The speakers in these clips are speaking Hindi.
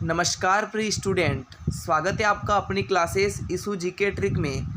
नमस्कार प्रिय स्टूडेंट, स्वागत है आपका अपनी क्लासेस इशू जीके ट्रिक में।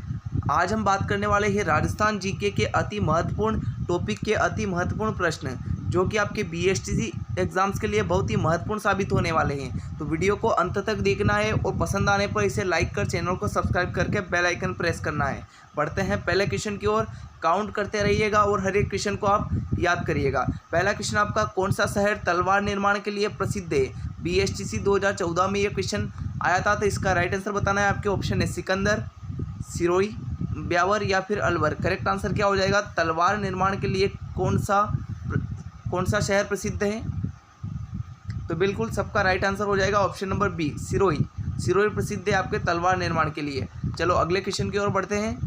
आज हम बात करने वाले हैं राजस्थान जीके के अति महत्वपूर्ण टॉपिक के अति महत्वपूर्ण प्रश्न जो कि आपके बीएसटीसी एग्जाम्स के लिए बहुत ही महत्वपूर्ण साबित होने वाले हैं। तो वीडियो को अंत तक देखना है और पसंद आने पर इसे लाइक कर चैनल को सब्सक्राइब करके बेल आइकन प्रेस करना है। बढ़ते हैं पहले क्वेश्चन की ओर, काउंट करते रहिएगा और हर एक क्वेश्चन को आप याद करिएगा। पहला क्वेश्चन आपका, कौन सा शहर तलवार निर्माण के लिए प्रसिद्ध है? बीएसटीसी 2014 में ये क्वेश्चन आया था। तो इसका राइट आंसर बताना है। आपके ऑप्शन है सिकंदर, सिरोही, ब्यावर या फिर अलवर। करेक्ट आंसर क्या हो जाएगा? तलवार निर्माण के लिए कौन सा शहर प्रसिद्ध है? तो बिल्कुल सबका राइट आंसर हो जाएगा option number B, Sirohi. Sirohi प्रसिद्ध है आपके तलवार निर्माण के लिए। चलो अगले क्वेश्चन की ओर बढ़ते हैं।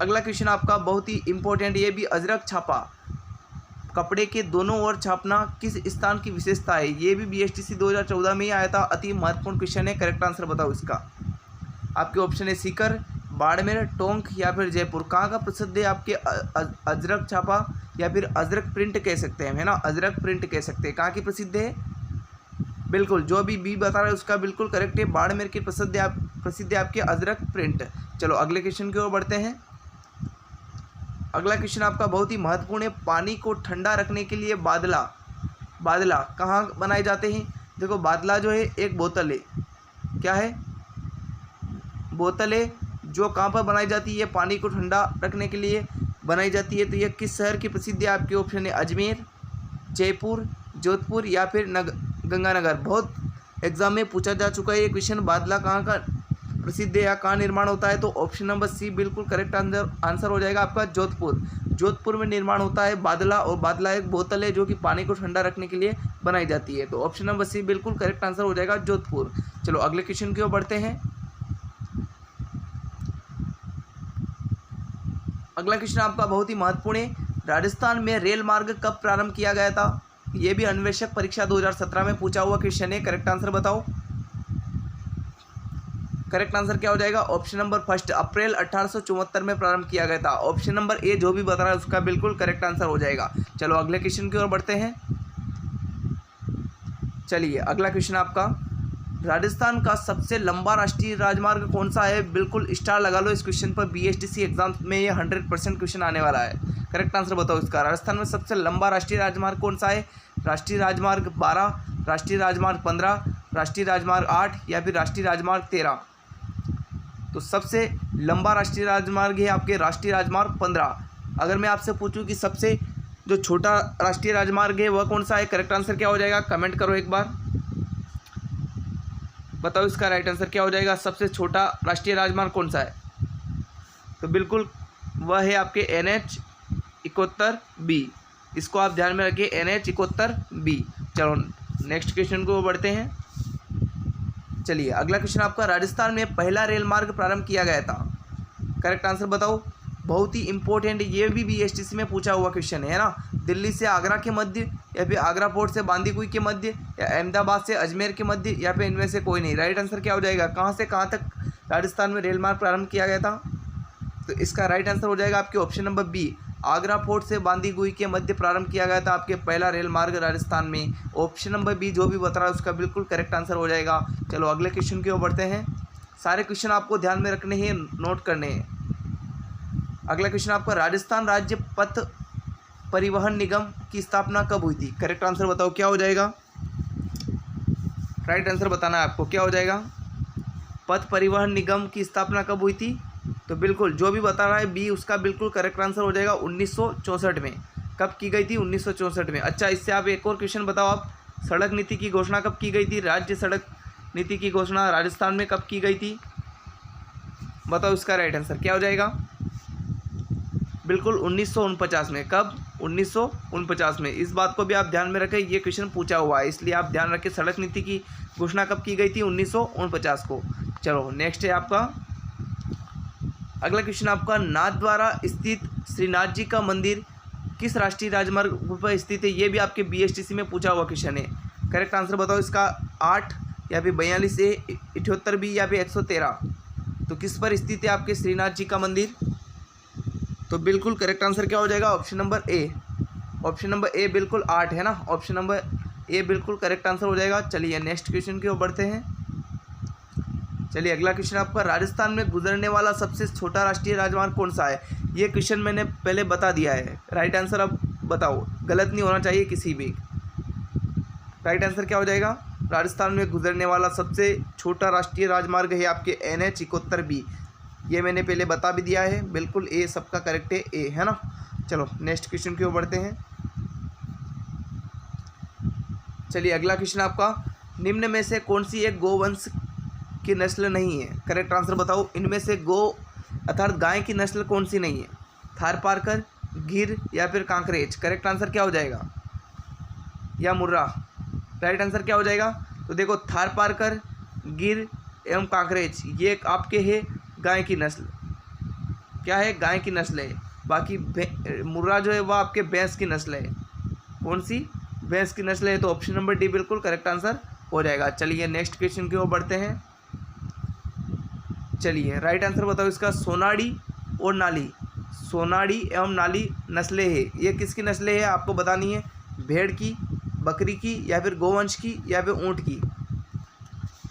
अगला क्वेश्चन आपका बहुत ही इंपॉर्टेंट, ये भी अजरक छापा कपड़े के दोनों ओर छापना किस स्थान की विशेषता है? ये भी बीएसटीसी 2014 में ही आया था। अति महत्वपूर्ण क्वेश्चन है। करेक्ट आंसर बताओ इसका। आपके ऑप्शन है सीकर, बाड़मेर, टोंक या फिर जयपुर। कहाँ का प्रसिद्ध है आपके अजरक छापा या फिर अजरक प्रिंट कह सकते हैं, है ना? अजरक प्रिंट कह सकते हैं। कहाँ की प्रसिद्ध है? बिल्कुल जो भी बी बता रहे हैं उसका बिल्कुल करेक्ट है। बाड़मेर की प्रसिद्ध है आपके अजरक प्रिंट। चलो अगले क्वेश्चन की ओर बढ़ते हैं। अगला क्वेश्चन आपका बहुत ही महत्वपूर्ण है। पानी को ठंडा रखने के लिए बादला कहाँ बनाए जाते हैं? देखो बादला जो है एक बोतल है। क्या है? बोतल है जो कहाँ पर बनाई जाती है? पानी को ठंडा रखने के लिए बनाई जाती है। तो ये किस शहर की प्रसिद्ध है? आपके ऑप्शन है अजमेर, जयपुर, जोधपुर या फिर गंगानगर। बहुत एग्जाम में पूछा जा चुका है ये क्वेश्चन, बादला कहाँ का प्रसिद्ध है या कहाँ निर्माण होता है? तो ऑप्शन नंबर सी बिल्कुल करेक्ट आंसर हो जाएगा आपका, जोधपुर। जोधपुर में निर्माण होता है बादला, और बादला एक बोतल है जो कि पानी को ठंडा रखने के लिए बनाई जाती है। तो ऑप्शन नंबर सी बिल्कुल करेक्ट आंसर हो जाएगा, जोधपुर। चलो अगले क्वेश्चन की ओर बढ़ते हैं। अगला क्वेश्चन आपका बहुत ही महत्वपूर्ण है। राजस्थान में रेल मार्ग कब प्रारंभ किया गया था? यह भी अन्वेषक परीक्षा 2017 में पूछा हुआ क्वेश्चन है। करेक्ट आंसर बताओ। करेक्ट आंसर क्या हो जाएगा? ऑप्शन नंबर फर्स्ट, अप्रैल 1874 में प्रारंभ किया गया था। ऑप्शन नंबर ए जो भी बता रहा है उसका बिल्कुल करेक्ट आंसर हो जाएगा। चलो अगले क्वेश्चन की ओर बढ़ते हैं। चलिए अगला क्वेश्चन आपका, राजस्थान का सबसे लंबा राष्ट्रीय राजमार्ग कौन सा है? बिल्कुल स्टार लगा लो इस क्वेश्चन पर। बीएसटीसी एग्जाम में ये 100% क्वेश्चन आने वाला है। करेक्ट आंसर बताओ इसका। राजस्थान में सबसे लंबा राष्ट्रीय राजमार्ग कौन सा है? राष्ट्रीय राजमार्ग 12, राष्ट्रीय राजमार्ग 15, राष्ट्रीय राजमार्ग 8 या फिर राष्ट्रीय राजमार्ग 13। तो सबसे लंबा राष्ट्रीय राजमार्ग है आपके राष्ट्रीय राजमार्ग 15। अगर मैं आपसे पूछूं कि सबसे जो छोटा राष्ट्रीय राजमार्ग है वह कौन सा है? करेक्ट आंसर क्या हो जाएगा? कमेंट करो एक बार, बताओ इसका राइट आंसर क्या हो जाएगा। सबसे छोटा राष्ट्रीय राजमार्ग कौन सा है? तो बिल्कुल वह है आपके NH 71B। इसको आप ध्यान में रखिए, NH 71B। चलो नेक्स्ट क्वेश्चन को बढ़ते हैं। चलिए अगला क्वेश्चन आपका, राजस्थान में पहला रेल मार्ग प्रारंभ किया गया था। करेक्ट आंसर बताओ। बहुत ही इंपॉर्टेंट, ये भी बीएसटीसी में पूछा हुआ क्वेश्चन है ना? दिल्ली से आगरा के मध्य या फिर आगरा पोर्ट से बांदीकुई के मध्य या अहमदाबाद से अजमेर के मध्य या फिर इनमें से कोई नहीं। राइट आंसर क्या हो जाएगा? कहाँ से कहाँ तक राजस्थान में रेल मार्ग प्रारंभ किया गया था? तो इसका राइट आंसर हो जाएगा आपके option number B, Agra fort से बांदीकुई के मध्य प्रारंभ किया गया था आपके पहला रेल मार्ग राजस्थान में। ऑप्शन नंबर बी जो भी बता रहा है उसका बिल्कुल करेक्ट आंसर हो जाएगा। चलो अगले क्वेश्चन की ओर बढ़ते हैं। सारे क्वेश्चन आपको ध्यान में रखने हैं, नोट करने हैं। अगला क्वेश्चन आपका, राजस्थान राज्य पथ परिवहन निगम की स्थापना कब हुई थी? करेक्ट आंसर बताओ क्या हो जाएगा? राइट आंसर बताना है आपको, क्या हो जाएगा? पथ परिवहन निगम की स्थापना कब हुई थी? तो बिल्कुल जो भी बता रहा है बी उसका बिल्कुल करेक्ट आंसर हो जाएगा 1964 में। कब की गई थी? 1964 में। अच्छा, इससे आप एक और क्वेश्चन बताओ आप, सड़क नीति की घोषणा कब की गई थी? राज्य सड़क नीति की घोषणा राजस्थान में कब की गई थी? बताओ इसका राइट आंसर क्या हो जाएगा? बिल्कुल 1949 में। कब? 1949 में। इस बात को भी आप ध्यान में रखें, ये क्वेश्चन पूछा हुआ है इसलिए आप ध्यान रखें। सड़क नीति की घोषणा कब की गई थी? 1949 को। चलो नेक्स्ट है आपका अगला क्वेश्चन आपका, नाथद्वारा स्थित श्रीनाथ जी का मंदिर किस राष्ट्रीय राजमार्ग पर स्थित है? ये भी आपके बीएसटीसी में पूछा हुआ क्वेश्चन है। करेक्ट आंसर बताओ इसका। 8 या फिर 42A, 78B या फिर 113। तो किस पर स्थित है आपके श्रीनाथ जी का मंदिर? तो बिल्कुल करेक्ट आंसर क्या हो जाएगा? Option number A. Option number A बिल्कुल 8 है ना? ऑप्शन नंबर ए बिल्कुल करेक्ट आंसर हो जाएगा। चलिए नेक्स्ट क्वेश्चन की ओर बढ़ते हैं। चलिए अगला क्वेश्चन आपका, राजस्थान में गुजरने वाला सबसे छोटा राष्ट्रीय राजमार्ग कौन सा है? ये क्वेश्चन मैंने पहले बता दिया है। राइट आंसर अब बताओ, गलत नहीं होना चाहिए किसी भी। राइट आंसर क्या हो जाएगा? राजस्थान में गुजरने वाला सबसे छोटा राष्ट्रीय राजमार्ग है आपके NH 71B। ये मैंने पहले बता भी दिया है। बिल्कुल ए सबका करेक्ट है, ए है ना। चलो नेक्स्ट क्वेश्चन की ओर बढ़ते हैं। चलिए अगला क्वेश्चन आपका, निम्न में से कौन सी एक गोवंश की नस्ल नहीं है? करेक्ट आंसर बताओ। इनमें से गो अर्थात गाय की नस्ल कौन सी नहीं है? थारपारकर, गिर या फिर कांकरेज? करेक्ट आंसर क्या हो जाएगा? या मुर्रा? राइट आंसर क्या हो जाएगा? तो देखो, थारपारकर, गिर एवं कांकरेज ये आपके है गाय की नस्ल। क्या है? गाय की नस्ल है। बाकी मुर्रा जो है वह आपके भैंस की नस्ल है। कौन सी? भैंस की नस्ल है। तो ऑप्शन नंबर डी बिल्कुल करेक्ट आंसर हो जाएगा। चलिए नेक्स्ट क्वेश्चन की ओर बढ़ते हैं। चलिए राइट आंसर बताओ इसका, सोनाड़ी और नाली। सोनाड़ी एवं नाली नस्लें हैं, ये किसकी नस्लें हैं आपको बतानी है? भेड़ की, बकरी की या फिर गोवंश की या फिर ऊँट की?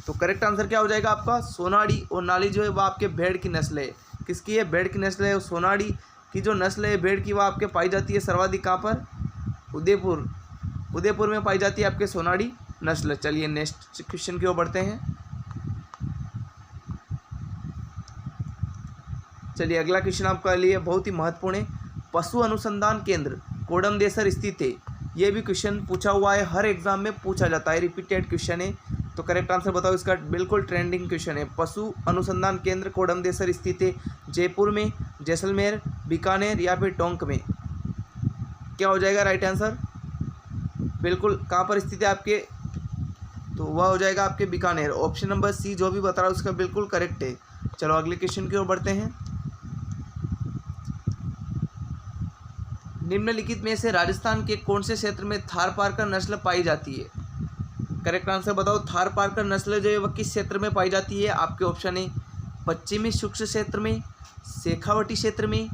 तो करेक्ट आंसर क्या हो जाएगा आपका? सोनाड़ी और नाली जो है वह आपके भेड़ की नस्ल है। किसकी है? भेड़ की नस्ल है। सोनाड़ी की जो नस्ल है भेड़ की, वह आपके पाई जाती है सर्वाधिक कहाँ पर? उदयपुर। उदयपुर में पाई जाती है आपके सोनाड़ी नस्ल। चलिए नेक्स्ट क्वेश्चन की ओर बढ़ते हैं। चलिए अगला क्वेश्चन आपके लिए बहुत ही महत्वपूर्ण है। पशु अनुसंधान केंद्र कोडमदेसर स्थित है। ये भी क्वेश्चन पूछा हुआ है, हर एग्जाम में पूछा जाता है, रिपीटेड क्वेश्चन है। तो करेक्ट आंसर बताओ इसका। बिल्कुल ट्रेंडिंग क्वेश्चन है। पशु अनुसंधान केंद्र कोडमदेसर स्थित है जयपुर में, जैसलमेर, बीकानेर या फिर टोंक में? क्या हो जाएगा राइट आंसर? बिल्कुल कहाँ पर स्थित है आपके? तो वह हो जाएगा आपके बीकानेर। ऑप्शन नंबर सी जो भी बता रहा है उसका बिल्कुल करेक्ट है। चलो अगले क्वेश्चन की ओर बढ़ते हैं। निम्नलिखित में से राजस्थान के कौन से क्षेत्र में थारपारकर नस्ल पाई जाती है? करेक्ट आंसर बताओ। थारपारकर नस्ल जो है वह किस क्षेत्र में पाई जाती है? आपके ऑप्शन है पश्चिमी शुष्क क्षेत्र में, शेखावटी क्षेत्र में,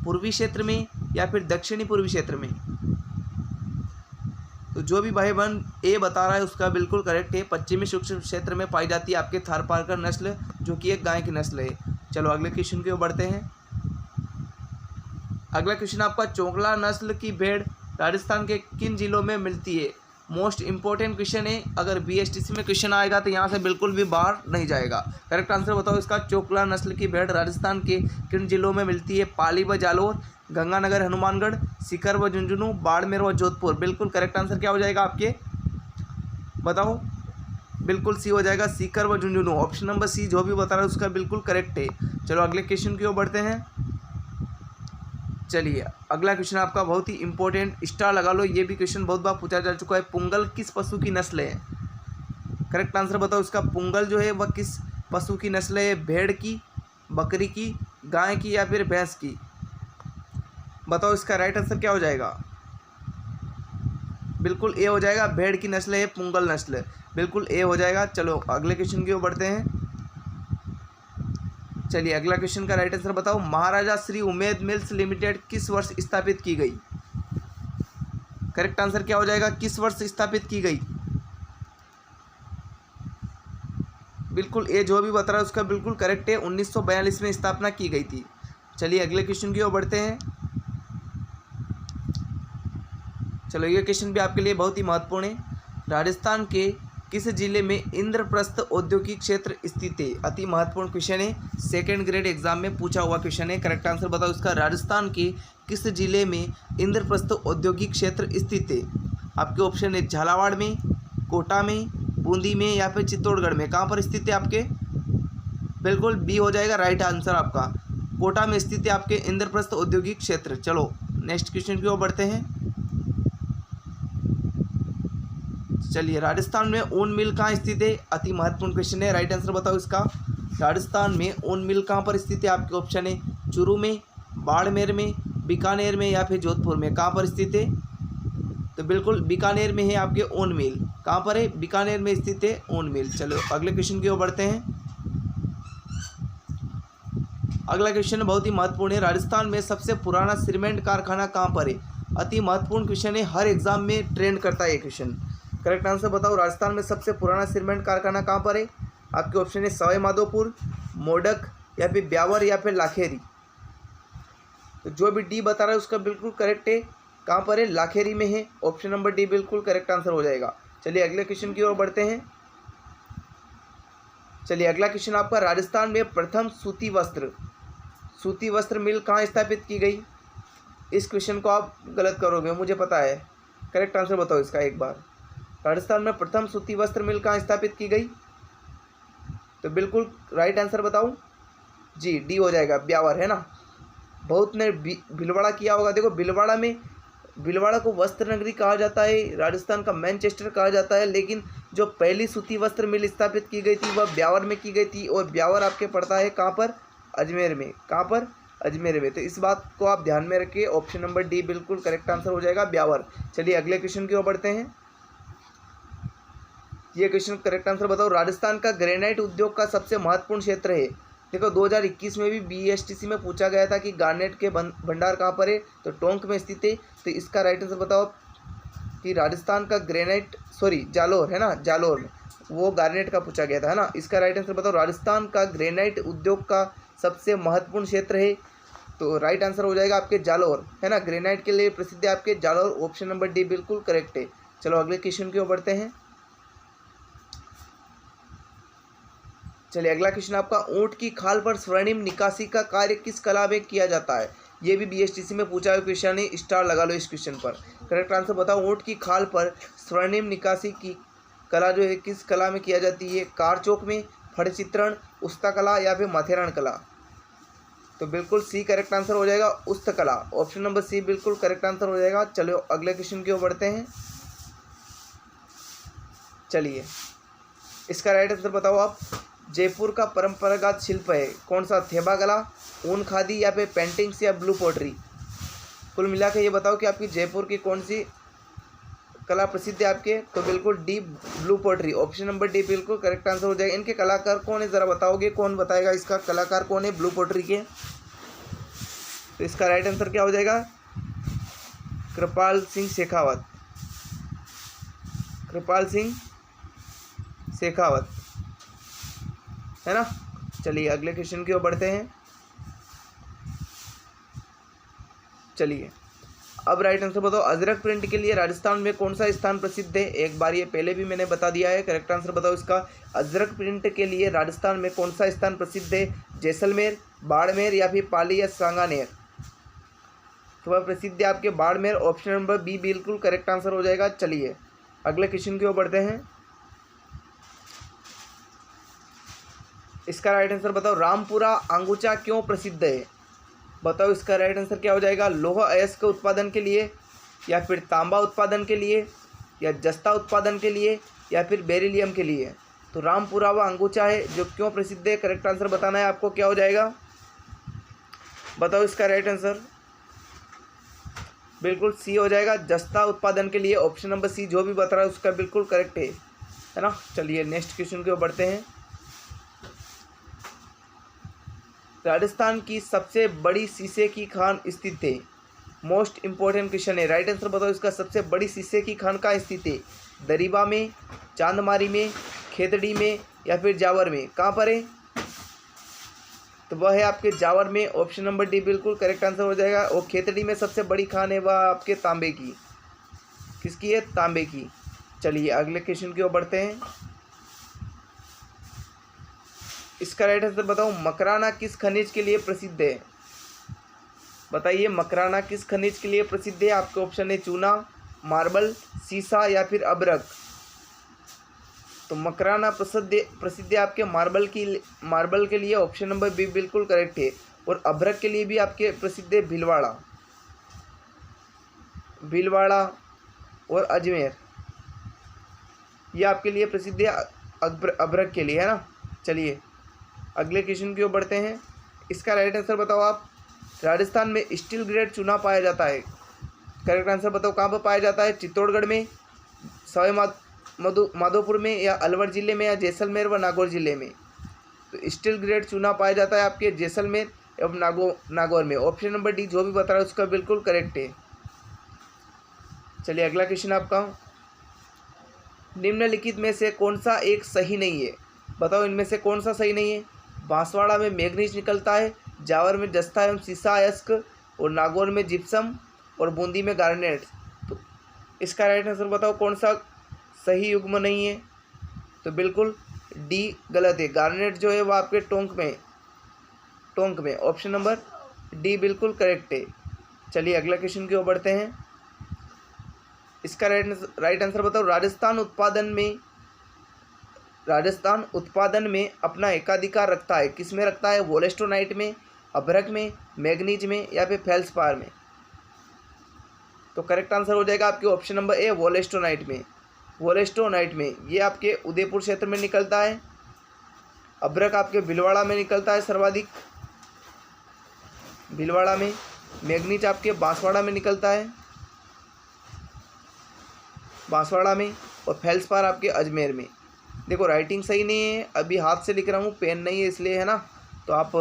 पूर्वी क्षेत्र में या फिर दक्षिणी पूर्वी क्षेत्र में? तो जो भी भाई बहन ए बता रहा है उसका बिल्कुल करेक्ट है। पश्चिमी शुष्क क्षेत्र में पाई जाती है आपके थारपारकर नस्ल, जो कि एक गाय की नस्ल है। चलो अगले क्वेश्चन की ओर बढ़ते हैं। अगला क्वेश्चन आपका, चोकला नस्ल की भेड़ राजस्थान के किन जिलों में मिलती है? मोस्ट इंपॉर्टेंट क्वेश्चन है। अगर BSTC में क्वेश्चन आएगा तो यहाँ से बिल्कुल भी बाहर नहीं जाएगा। करेक्ट आंसर बताओ इसका। चोकला नस्ल की भेड़ राजस्थान के किन जिलों में मिलती है? पाली व जालोर, गंगानगर हनुमानगढ़, सीकर व झुंझुनू, बाड़मेर व जोधपुर? बिल्कुल करेक्ट आंसर क्या हो जाएगा आपके? बताओ। बिल्कुल सी हो जाएगा, सीकर व झुंझुनू। ऑप्शन नंबर सी जो भी बता रहा है उसका बिल्कुल करेक्ट है। चलो अगले क्वेश्चन की ओर बढ़ते हैं। चलिए अगला क्वेश्चन आपका बहुत ही इंपॉर्टेंट, स्टार लगा लो, ये भी क्वेश्चन बहुत बार पूछा जा चुका है। पुंगल किस पशु की नस्ल है? करेक्ट आंसर बताओ इसका। पुंगल जो है वह किस पशु की नस्ल है? भेड़ की, बकरी की, गाय की या फिर भैंस की? बताओ इसका राइट आंसर क्या हो जाएगा? बिल्कुल ए हो जाएगा। भेड़ की नस्ल है पुंगल नस्ल, बिल्कुल ए हो जाएगा। चलो अगले क्वेश्चन की ओर बढ़ते हैं। चलिए अगला क्वेश्चन का राइट आंसर बताओ। महाराजा श्री उमेद मिल्स लिमिटेड किस वर्ष स्थापित की गई? करेक्ट आंसर क्या हो जाएगा? किस वर्ष स्थापित की गई? बिल्कुल ए जो भी बता रहा है उसका बिल्कुल करेक्ट है। 1942 में स्थापना की गई थी। चलिए अगले क्वेश्चन की ओर बढ़ते हैं। चलो ये क्वेश्चन भी आपके लिए बहुत ही महत्वपूर्ण है। राजस्थान के किस जिले में इंद्रप्रस्थ औद्योगिक क्षेत्र स्थित है? अति महत्वपूर्ण क्वेश्चन है, सेकंड ग्रेड एग्जाम में पूछा हुआ क्वेश्चन है। करेक्ट आंसर बताओ इसका। राजस्थान के किस जिले में इंद्रप्रस्थ औद्योगिक क्षेत्र स्थित है? आपके ऑप्शन है झालावाड़ में, कोटा में, बूंदी में या फिर चित्तौड़गढ़ में? कहाँ पर स्थित है आपके? बिल्कुल बी हो जाएगा राइट आंसर आपका। कोटा में स्थित है आपके इंद्रप्रस्थ औद्योगिक क्षेत्र। चलो नेक्स्ट क्वेश्चन की ओर बढ़ते हैं। चलिए राजस्थान में ऊन मिल कहाँ स्थित है? अति महत्वपूर्ण क्वेश्चन है। राइट आंसर बताओ इसका। राजस्थान में ऊन मिल कहाँ पर स्थित है? आपके ऑप्शन है चूरू में, बाड़मेर में, बीकानेर में या फिर जोधपुर में? कहाँ पर स्थित है? तो बिल्कुल बीकानेर में है आपके ऊन मिल। कहाँ पर है? बीकानेर में स्थित है ऊन मिल। चलो अगले क्वेश्चन की ओर बढ़ते हैं। अगला क्वेश्चन बहुत ही महत्वपूर्ण है। राजस्थान में सबसे पुराना सीमेंट कारखाना कहाँ पर है? अति महत्वपूर्ण क्वेश्चन है, हर एग्जाम में ट्रेंड करता है ये क्वेश्चन। करेक्ट आंसर बताओ। राजस्थान में सबसे पुराना सीमेंट कारखाना कहाँ पर है? आपके ऑप्शन है सवाई माधोपुर, मोडक या फिर ब्यावर या फिर लाखेरी। तो जो भी डी बता रहा है उसका बिल्कुल करेक्ट है। कहाँ पर है? लाखेरी में है। ऑप्शन नंबर डी बिल्कुल करेक्ट आंसर हो जाएगा। चलिए अगले क्वेश्चन की ओर बढ़ते हैं। चलिए अगला क्वेश्चन आपका, राजस्थान में प्रथम सूती वस्त्र मिल कहाँ स्थापित की गई? इस क्वेश्चन को आप गलत करोगे, मुझे पता है। करेक्ट आंसर बताओ इसका एक बार। राजस्थान में प्रथम सूती वस्त्र मिल कहाँ स्थापित की गई? तो बिल्कुल राइट आंसर बताओ जी, डी हो जाएगा, ब्यावर है ना। बहुत ने भीलवाड़ा किया होगा। देखो भीलवाड़ा को वस्त्र नगरी कहा जाता है, राजस्थान का मैनचेस्टर कहा जाता है, लेकिन जो पहली सूती वस्त्र मिल स्थापित की गई थी वह ब्यावर में की गई थी। और ब्यावर आपके पड़ता है कहाँ पर? अजमेर में। कहाँ पर? अजमेर में। तो इस बात को आप ध्यान में रखिए। ऑप्शन नंबर डी बिल्कुल करेक्ट आंसर हो जाएगा, ब्यावर। चलिए अगले क्वेश्चन की ओर बढ़ते हैं। ये क्वेश्चन करेक्ट आंसर बताओ। राजस्थान का ग्रेनाइट उद्योग का सबसे महत्वपूर्ण क्षेत्र है। देखो 2021 में भी बीएसटीसी में पूछा गया था कि गार्नेट के भंडार कहाँ पर है, तो टोंक में स्थित है। तो इसका राइट आंसर बताओ कि राजस्थान का ग्रेनाइट, जालोर है ना, जालोर में वो गार्नेट का पूछा गया था, है ना। इसका राइट आंसर बताओ। राजस्थान का ग्रेनाइट उद्योग का सबसे महत्वपूर्ण क्षेत्र है, तो राइट आंसर हो जाएगा आपके जालोर, है ना। ग्रेनाइट के लिए प्रसिद्ध है आपके जालोर। ऑप्शन नंबर डी बिल्कुल करेक्ट है। चलो अगले क्वेश्चन की ओर बढ़ते हैं। चलिए अगला क्वेश्चन आपका, ऊंट की खाल पर स्वर्णिम निकासी का कार्य किस कला में किया जाता है? ये भी बीएसटीसी में पूछा हुआ क्वेश्चन है, स्टार लगा लो इस क्वेश्चन पर। करेक्ट आंसर बताओ। ऊंट की खाल पर स्वर्णिम निकासी की कला जो है किस कला में किया जाती है? कारचौक में, फड़ चित्रण, उस्ता कला या फिर माथेरान कला? तो बिल्कुल सी करेक्ट आंसर हो जाएगा, उस्त कला। ऑप्शन नंबर सी बिल्कुल करेक्ट आंसर हो जाएगा। चलो अगले क्वेश्चन की ओर बढ़ते हैं। चलिए इसका राइट आंसर बताओ आप। जयपुर का परंपरागत शिल्प है कौन सा? थेबा कला, ऊन खादी या फिर पेंटिंग्स या ब्लू पोट्री? कुल मिला के ये बताओ कि आपकी जयपुर की कौन सी कला प्रसिद्ध है आपके? तो बिल्कुल D, blue pottery. Option number D बिल्कुल करेक्ट आंसर हो जाएगा। इनके कलाकार कौन है ज़रा बताओगे? कौन बताएगा इसका कलाकार कौन है ब्लू पोट्री के? तो इसका राइट आंसर क्या हो जाएगा? कृपाल सिंह शेखावत, कृपाल सिंह शेखावत, है ना। चलिए अगले क्वेश्चन की ओर बढ़ते हैं। चलिए अब राइट आंसर बताओ। अजरक प्रिंट के लिए राजस्थान में कौन सा स्थान प्रसिद्ध है? एक बार ये पहले भी मैंने बता दिया है। करेक्ट आंसर बताओ इसका। अजरक प्रिंट के लिए राजस्थान में कौन सा स्थान प्रसिद्ध है? जैसलमेर, बाड़मेर या फिर पाली या सांगानेर? तो वह प्रसिद्ध है आपके बाड़मेर। ऑप्शन नंबर बी बिल्कुल करेक्ट आंसर हो जाएगा। चलिए अगले क्वेश्चन की ओर बढ़ते हैं। इसका राइट आंसर बताओ। रामपुरा अंगूचा क्यों प्रसिद्ध है? बताओ इसका राइट आंसर क्या हो जाएगा? लोहा अयस्क उत्पादन के लिए, या फिर तांबा उत्पादन के लिए, या जस्ता उत्पादन के लिए, या फिर बेरिलियम के लिए? तो रामपुरा व अंगूचा है जो क्यों प्रसिद्ध है, करेक्ट आंसर बताना है आपको। क्या हो जाएगा बताओ इसका राइट आंसर? बिल्कुल सी हो जाएगा, जस्ता उत्पादन के लिए। ऑप्शन नंबर सी जो भी बता रहा है उसका बिल्कुल करेक्ट है ना। चलिए नेक्स्ट क्वेश्चन की ओर बढ़ते हैं। राजस्थान की सबसे बड़ी शीशे की खान स्थित है। मोस्ट इंपॉर्टेंट क्वेश्चन है, राइट आंसर बताओ इसका। सबसे बड़ी शीशे की खान कहाँ स्थित है? दरीबा में, चांदमारी में, खेतड़ी में या फिर जावर में? कहाँ पर है? तो वह है आपके जावर में। ऑप्शन नंबर डी बिल्कुल करेक्ट आंसर हो जाएगा। और खेतड़ी में सबसे बड़ी खान है वह आपके तांबे की। किसकी है? तांबे की। चलिए अगले क्वेश्चन की ओर बढ़ते हैं। इसका राइट आंसर बताओ। मकराना किस खनिज के लिए प्रसिद्ध है? बताइए मकराना किस खनिज के लिए प्रसिद्ध है? आपके ऑप्शन है चूना, मार्बल, सीसा या फिर अब्रक? तो मकराना प्रसिद्ध है आपके मार्बल के लिए। ऑप्शन नंबर बी बिल्कुल करेक्ट है। और अब्रक के लिए भी आपके प्रसिद्ध है भीलवाड़ा और अजमेर, ये आपके लिए प्रसिद्ध है अब्रक के लिए, है ना। चलिए अगले क्वेश्चन की ओर बढ़ते हैं। इसका राइट आंसर बताओ आप। राजस्थान में स्टील ग्रेड चूना पाया जाता है। करेक्ट आंसर बताओ कहाँ पर पाया जाता है? चित्तौड़गढ़ में, सवाई माधोपुर में, या अलवर ज़िले में, या जैसलमेर व नागौर ज़िले में? तो स्टील ग्रेड चूना पाया जाता है आपके जैसलमेर एवं नागौर में। ऑप्शन नंबर डी जो भी बता रहा है उसका बिल्कुल करेक्ट है। चलिए अगला क्वेश्चन आपका। निम्नलिखित में से कौन सा एक सही नहीं है? बताओ इनमें से कौन सा सही नहीं है? बांसवाड़ा में मैग्नीज निकलता है, जावर में जस्ता एवं सीसा अयस्क, और नागौर में जिप्सम, और बूंदी में गार्नेट। तो इसका राइट आंसर बताओ कौन सा सही युग्म नहीं है? तो बिल्कुल डी गलत है। गार्नेट जो है वो आपके टोंक में ऑप्शन नंबर डी बिल्कुल करेक्ट है। चलिए अगला क्वेश्चन की ओर बढ़ते हैं। इसका राइट आंसर बताओ। राजस्थान उत्पादन में अपना एकाधिकार रखता है, किस में रखता है? वोलेस्टोनाइट में, अभ्रक में, मैग्नीज में, या फिर फेल्सपार में? तो करेक्ट आंसर हो जाएगा आपके ऑप्शन नंबर ए, वोलेस्टोनाइट में। वोलेस्टोनाइट में ये आपके उदयपुर क्षेत्र में निकलता है, अभ्रक आपके भीलवाड़ा में निकलता है सर्वाधिक, भीलवाड़ा में। मैग्नीज आपके बांसवाड़ा में निकलता है, बांसवाड़ा में, और फेल्सपार आपके अजमेर में। देखो राइटिंग सही नहीं है, अभी हाथ से लिख रहा हूँ, पेन नहीं है इसलिए, है ना, तो आप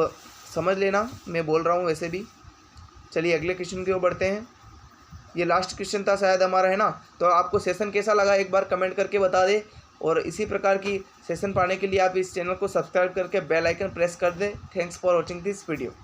समझ लेना मैं बोल रहा हूँ वैसे भी। चलिए अगले क्वेश्चन की ओर बढ़ते हैं। ये लास्ट क्वेश्चन था शायद हमारा, है ना। तो आपको सेशन कैसा लगा एक बार कमेंट करके बता दे, और इसी प्रकार की सेशन पाने के लिए आप इस चैनल को सब्सक्राइब करके बेल आइकन प्रेस कर दें। Thanks for watching this video.